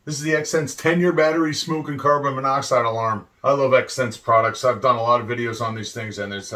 This is the Xsense 10-year battery smoke and carbon monoxide alarm. I love Xsense products. I've done a lot of videos on these things, and it's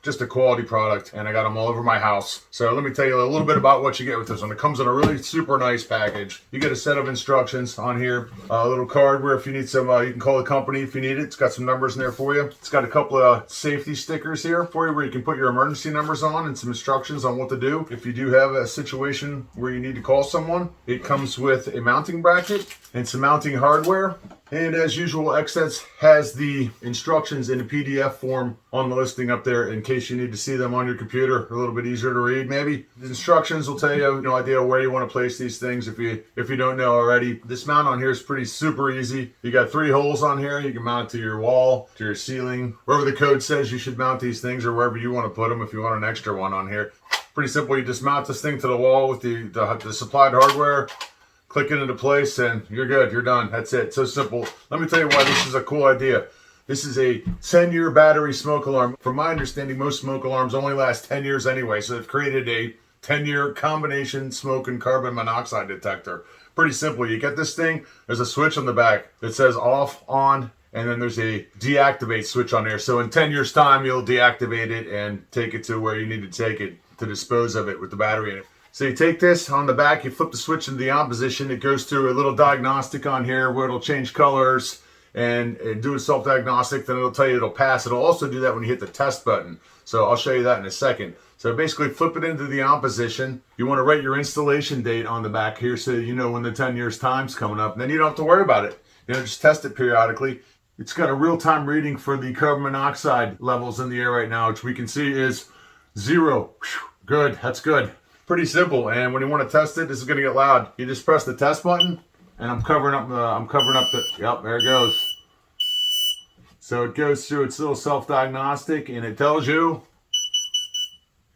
just a quality product, and I got them all over my house. So let me tell you a little bit about what you get with this one. It comes in a really super nice package. You get a set of instructions on here, a little card where if you need some, you can call the company if you need it. It's got some numbers in there for you. It's got a couple of safety stickers here for you where you can put your emergency numbers on and some instructions on what to do if you do have a situation where you need to call someone. It comes with a mounting bracket and some mounting hardware. And as usual, Xsense has the instructions in a PDF form on the listing up there in case you need to see them on your computer. A little bit easier to read, maybe. The instructions will tell you, idea where you want to place these things if you don't know already. This mount on here is pretty super easy. You got 3 holes on here. You can mount it to your wall, to your ceiling, wherever the code says you should mount these things, or wherever you want to put them if you want an extra one on here. Pretty simple. You just mount this thing to the wall with the supplied hardware. Click it into place and you're good. You're done. That's it. So simple. Let me tell you why this is a cool idea. This is a 10-year battery smoke alarm. From my understanding, most smoke alarms only last 10 years anyway. So they've created a 10-year combination smoke and carbon monoxide detector. Pretty simple. You get this thing. There's a switch on the back that says off, on, and then there's a deactivate switch on there. So in 10 years time, you'll deactivate it and take it to where you need to take it to dispose of it with the battery in it. So you take this on the back, you flip the switch into the on position. It goes through a little diagnostic on here where it'll change colors and do a self-diagnostic. Then it'll tell you it'll pass. It'll also do that when you hit the test button. So I'll show you that in a second. So basically flip it into the on position. You want to write your installation date on the back here so you know when the 10 years time's coming up. And then you don't have to worry about it. Just test it periodically. It's got a real-time reading for the carbon monoxide levels in the air right now, which we can see is 0. Good, that's good. Pretty simple, and when you want to test it, this is going to get loud. You just press the test button, and I'm covering up the, yep, there it goes. So it goes through its little self-diagnostic, and it tells you,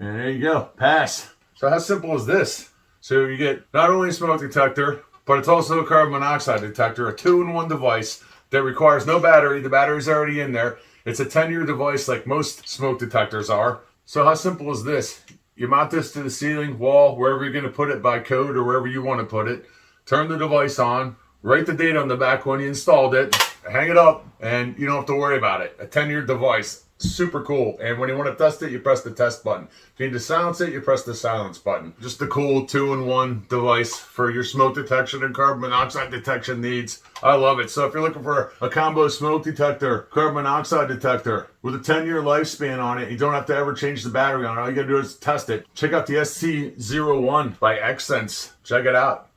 and there you go, pass. So how simple is this? So you get not only a smoke detector, but it's also a carbon monoxide detector, a 2-in-1 device that requires no battery. The battery's already in there. It's a 10-year device like most smoke detectors are. So how simple is this? You mount this to the ceiling, wall, wherever you're going to put it by code or wherever you want to put it. Turn the device on, write the date on the back when you installed it, hang it up, and you don't have to worry about it. A 10-year device. Super cool. And when you want to test it, you press the test button. If you need to silence it, you press the silence button. Just a cool 2-in-1 device for your smoke detection and carbon monoxide detection needs. I love it. So if you're looking for a combo smoke detector, carbon monoxide detector with a 10-year lifespan on it, you don't have to ever change the battery on it. All you got to do is test it. Check out the SC01 by Xsense. Check it out.